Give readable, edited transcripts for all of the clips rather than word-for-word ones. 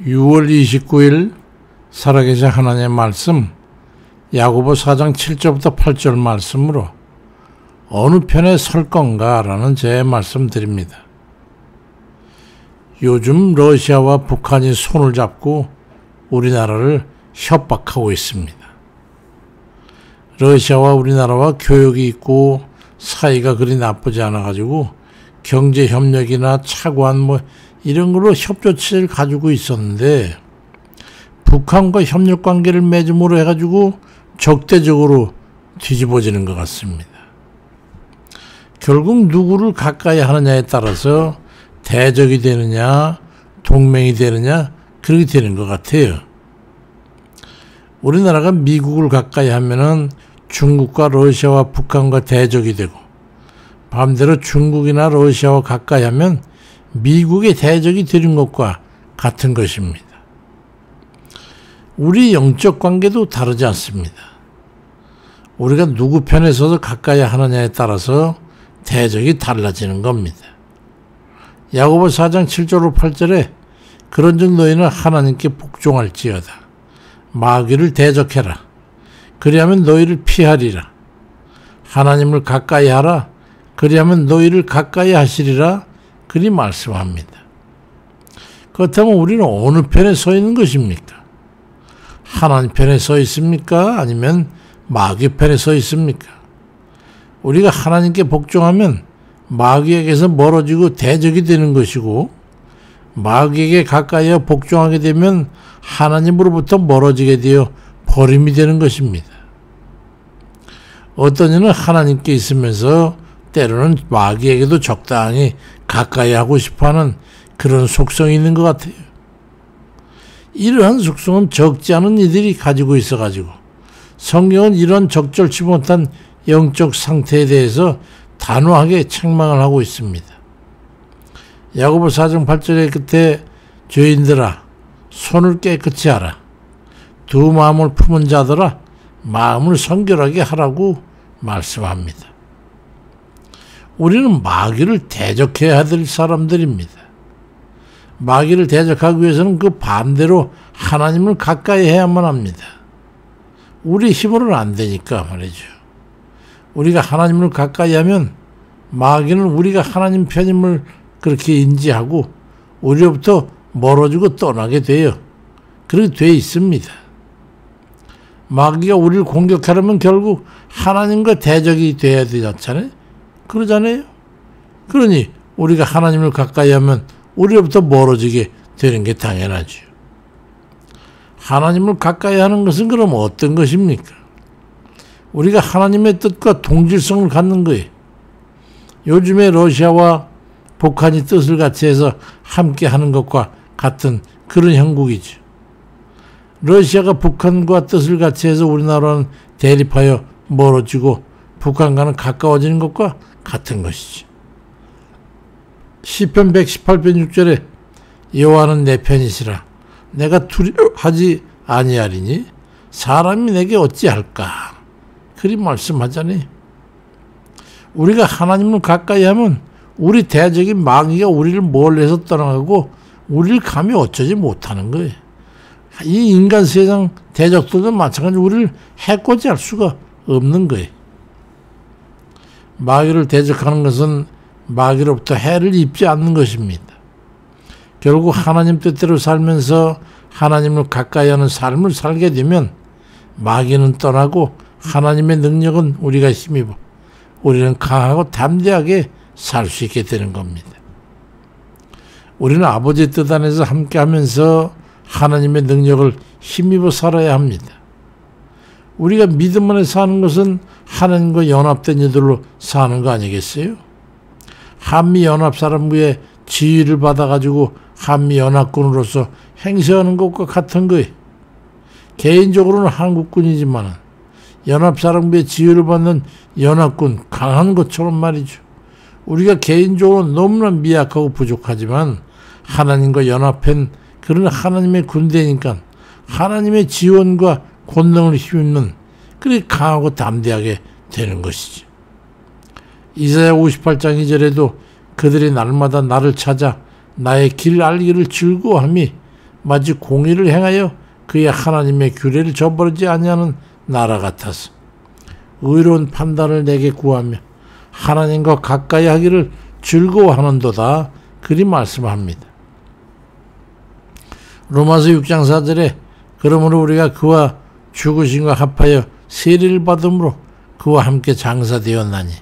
6월 29일 살아계신 하나님의 말씀 야고보 4장 7절부터 8절 말씀으로 어느 편에 설 건가 라는 제 말씀 드립니다. 요즘 러시아와 북한이 손을 잡고 우리나라를 협박하고 있습니다. 러시아와 우리나라와 교역이 있고 사이가 그리 나쁘지 않아가지고 경제협력이나 차관 이런 걸로 협조체를 가지고 있었는데 북한과 협력관계를 맺음으로 해가지고 적대적으로 뒤집어지는 것 같습니다. 결국 누구를 가까이 하느냐에 따라서 대적이 되느냐 동맹이 되느냐 그렇게 되는 것 같아요. 우리나라가 미국을 가까이 하면은 중국과 러시아와 북한과 대적이 되고 반대로 중국이나 러시아와 가까이 하면 미국의 대적이 되는 것과 같은 것입니다. 우리 영적 관계도 다르지 않습니다. 우리가 누구 편에 서서 가까이 하느냐에 따라서 대적이 달라지는 겁니다. 야고보 4장 7절 8절에 그런즉 너희는 하나님께 복종할지어다. 마귀를 대적해라. 그리하면 너희를 피하리라. 하나님을 가까이 하라. 그리하면 너희를 가까이 하시리라. 그리 말씀합니다. 그렇다면 우리는 어느 편에 서 있는 것입니까? 하나님 편에 서 있습니까? 아니면 마귀 편에 서 있습니까? 우리가 하나님께 복종하면 마귀에게서 멀어지고 대적이 되는 것이고 마귀에게 가까이어 복종하게 되면 하나님으로부터 멀어지게 되어 버림이 되는 것입니다. 어떤 이는 하나님께 있으면서 때로는 마귀에게도 적당히 가까이 하고 싶어하는 그런 속성이 있는 것 같아요. 이러한 속성은 적지 않은 이들이 가지고 있어가지고 성경은 이런 적절치 못한 영적 상태에 대해서 단호하게 책망을 하고 있습니다. 야고보 4장 8절의 끝에 죄인들아 손을 깨끗이 하라. 두 마음을 품은 자들아 마음을 성결하게 하라고 말씀합니다. 우리는 마귀를 대적해야 될 사람들입니다. 마귀를 대적하기 위해서는 그 반대로 하나님을 가까이 해야만 합니다. 우리 힘으로는 안 되니까 말이죠. 우리가 하나님을 가까이 하면 마귀는 우리가 하나님 편임을 그렇게 인지하고 우리로부터 멀어지고 떠나게 돼요. 그렇게 돼 있습니다. 마귀가 우리를 공격하려면 결국 하나님과 대적이 돼야 되잖아요. 그러잖아요. 그러니 우리가 하나님을 가까이 하면 우리로부터 멀어지게 되는 게 당연하죠. 하나님을 가까이 하는 것은 그럼 어떤 것입니까? 우리가 하나님의 뜻과 동질성을 갖는 거예요. 요즘에 러시아와 북한이 뜻을 같이 해서 함께 하는 것과 같은 그런 형국이죠. 러시아가 북한과 뜻을 같이 해서 우리나라는 대립하여 멀어지고 북한과는 가까워지는 것과 같은 것이죠. 시편 118편 6절에 여호와는 내 편이시라. 내가 두려워하지 아니하리니 사람이 내게 어찌할까. 그리 말씀하잖아요. 우리가 하나님을 가까이 하면 우리 대적인 마귀가 우리를 멀리해서 떠나가고 우리를 감히 어쩌지 못하는 거예요. 이 인간 세상 대적들도 마찬가지로 우리를 해코지 할 수가 없는 거예요. 마귀를 대적하는 것은 마귀로부터 해를 입지 않는 것입니다. 결국 하나님 뜻대로 살면서 하나님을 가까이 하는 삶을 살게 되면 마귀는 떠나고 하나님의 능력은 우리가 힘입어 우리는 강하고 담대하게 살 수 있게 되는 겁니다. 우리는 아버지의 뜻 안에서 함께 하면서 하나님의 능력을 힘입어 살아야 합니다. 우리가 믿음 안에 사는 것은 하나님과 연합된 이들로 사는 거 아니겠어요? 한미연합사령부의 지휘를 받아가지고 한미연합군으로서 행세하는 것과 같은 거예요. 개인적으로는 한국군이지만 연합사령부의 지휘를 받는 연합군 강한 것처럼 말이죠. 우리가 개인적으로 너무나 미약하고 부족하지만 하나님과 연합한 그런 하나님의 군대니까 하나님의 지원과 권능을 힘입는 그렇게 강하고 담대하게 되는 것이죠. 이사야 58장 2절에도 그들이 날마다 나를 찾아 나의 길 알기를 즐거워함이 마치 공의를 행하여 그의 하나님의 규례를 저버리지 아니하는 나라 같아서 의로운 판단을 내게 구하며 하나님과 가까이 하기를 즐거워하는도다. 그리 말씀합니다. 로마서 6장 4절에 그러므로 우리가 그와 죽으심과 합하여 세례를 받음으로 그와 함께 장사되었나니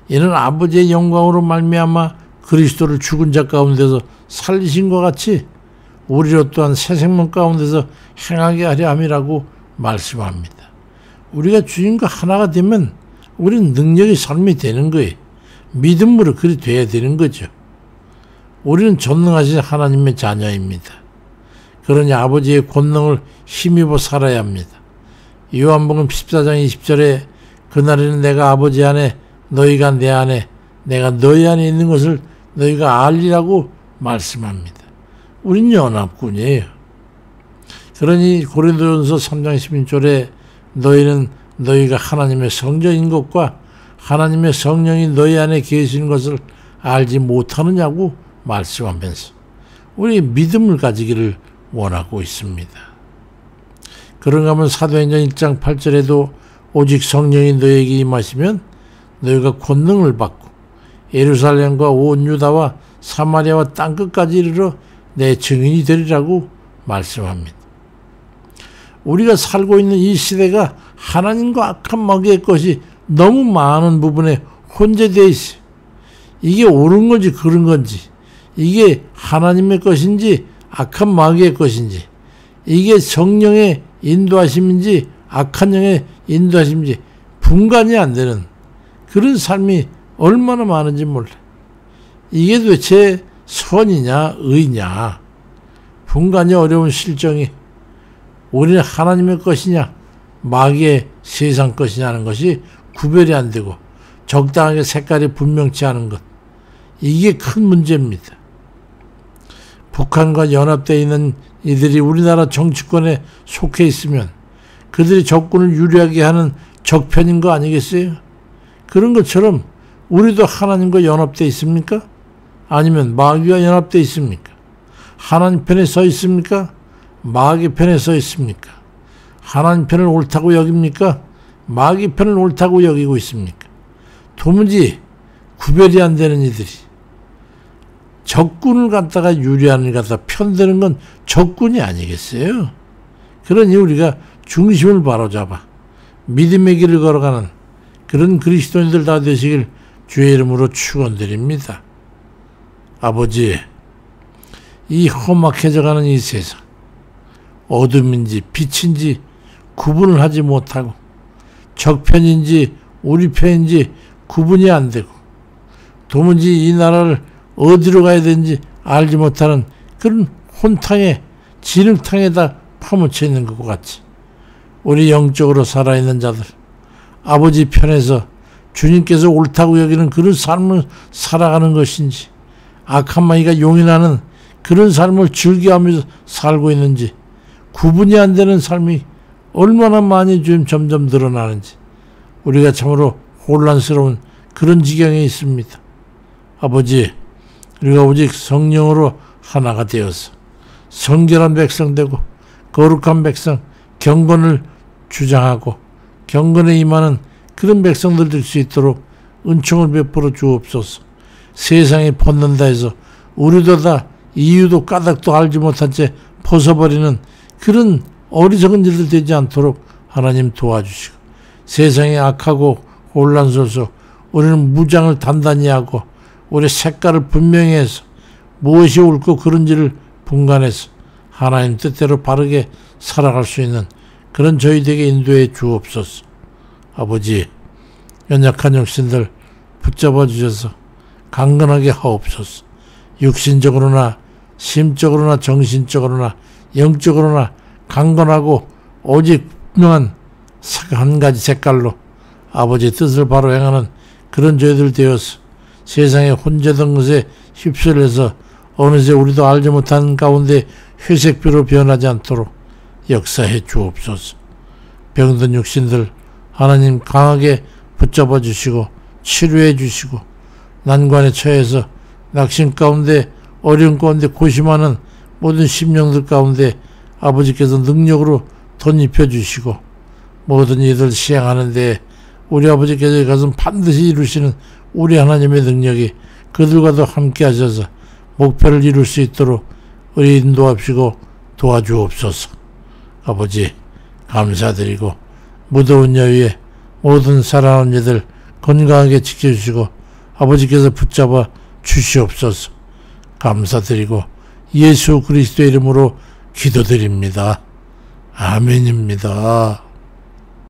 이는 아버지의 영광으로 말미암아 그리스도를 죽은 자 가운데서 살리신 것 같이 우리로 또한 새 생명 가운데서 행하게 하려 함이라고 말씀합니다. 우리가 주님과 하나가 되면 우리는 능력의 삶이 되는 거예요. 믿음으로 그리 돼야 되는 거죠. 우리는 전능하신 하나님의 자녀입니다. 그러니 아버지의 권능을 힘입어 살아야 합니다. 요한복음 14장 20절에 그날에는 내가 아버지 안에 너희가 내 안에 내가 너희 안에 있는 것을 너희가 알리라고 말씀합니다. 우린 연합군이에요. 그러니 고린도전서 3장 16절에 너희는 너희가 하나님의 성전인 것과 하나님의 성령이 너희 안에 계시는 것을 알지 못하느냐고 말씀하면서 우리 믿음을 가지기를 원하고 있습니다. 그런가 하면 사도행전 1장 8절에도 오직 성령이 너희에게 임하시면 너희가 권능을 받고 예루살렘과 온 유다와 사마리아와 땅끝까지 이르러 내 증인이 되리라고 말씀합니다. 우리가 살고 있는 이 시대가 하나님과 악한 마귀의 것이 너무 많은 부분에 혼재되어 있어요. 이게 옳은 건지 그른 건지, 이게 하나님의 것인지 악한 마귀의 것인지, 이게 성령의 인도하심인지 악한 영의 인도하심인지 분간이 안 되는 그런 삶이 얼마나 많은지 몰라요. 이게 도대체 선이냐 의냐, 분간이 어려운 실정이 우리는 하나님의 것이냐 마귀의 세상 것이냐는 것이 구별이 안 되고 적당하게 색깔이 분명치 않은 것, 이게 큰 문제입니다. 북한과 연합되어 있는 이들이 우리나라 정치권에 속해 있으면 그들이 적군을 유리하게 하는 적편인 거 아니겠어요? 그런 것처럼 우리도 하나님과 연합되어 있습니까? 아니면 마귀와 연합되어 있습니까? 하나님 편에 서 있습니까? 마귀 편에 서 있습니까? 하나님 편을 옳다고 여깁니까? 마귀 편을 옳다고 여기고 있습니까? 도무지 구별이 안 되는 이들이 적군을 갖다가 유리한을 갖다 편드는 건 적군이 아니겠어요? 그러니 우리가 중심을 바로잡아 믿음의 길을 걸어가는 그런 그리스도인들 다 되시길 주의 이름으로 축원드립니다. 아버지, 이 험악해져가는 이 세상, 어둠인지 빛인지 구분을 하지 못하고 적편인지 우리 편인지 구분이 안 되고 도무지 이 나라를 어디로 가야 되는지 알지 못하는 그런 혼탕에 진흙탕에다 파묻혀 있는 것과 같이 우리 영적으로 살아있는 자들, 아버지 편에서 주님께서 옳다고 여기는 그런 삶을 살아가는 것인지 악한 마귀가 용인하는 그런 삶을 즐겨하면서 살고 있는지 구분이 안 되는 삶이 얼마나 많이 지금 점점 늘어나는지 우리가 참으로 혼란스러운 그런 지경에 있습니다. 아버지, 우리가 오직 성령으로 하나가 되어서 성결한 백성 되고 거룩한 백성, 경건을 주장하고 경건에 임하는 그런 백성들 될 수 있도록 은총을 베풀어 주옵소서. 세상에 벗는다 해서 우리도 다 이유도 까닭도 알지 못한 채 벗어버리는 그런 어리석은 일들 되지 않도록 하나님 도와주시고, 세상에 악하고 혼란스러워서 우리는 무장을 단단히 하고 우리 색깔을 분명히 해서 무엇이 옳고 그른지를 분간해서 하나님 뜻대로 바르게 살아갈 수 있는 그런 저희들에게 인도해 주옵소서. 아버지, 연약한 육신들 붙잡아 주셔서 강건하게 하옵소서. 육신적으로나 심적으로나 정신적으로나 영적으로나 강건하고 오직 분명한 한 가지 색깔로 아버지의 뜻을 바로 행하는 그런 저희들 되어서 세상에 혼재된 것에 휩쓸려서 어느새 우리도 알지 못하는 가운데 회색비로 변하지 않도록 역사해 주옵소서. 병든 육신들 하나님 강하게 붙잡아 주시고 치료해 주시고, 난관에 처해서 낙심 가운데 어려운 가운데 고심하는 모든 심령들 가운데 아버지께서 능력으로 덧입혀 주시고 모든 일을 시행하는데 우리 아버지께서 이것은 반드시 이루시는 우리 하나님의 능력이 그들과도 함께 하셔서 목표를 이룰 수 있도록 우리 인도하시고 도와주옵소서. 아버지 감사드리고 무더운 여위에 모든 사랑하는 이들 건강하게 지켜주시고 아버지께서 붙잡아 주시옵소서. 감사드리고 예수 그리스도의 이름으로 기도드립니다. 아멘입니다.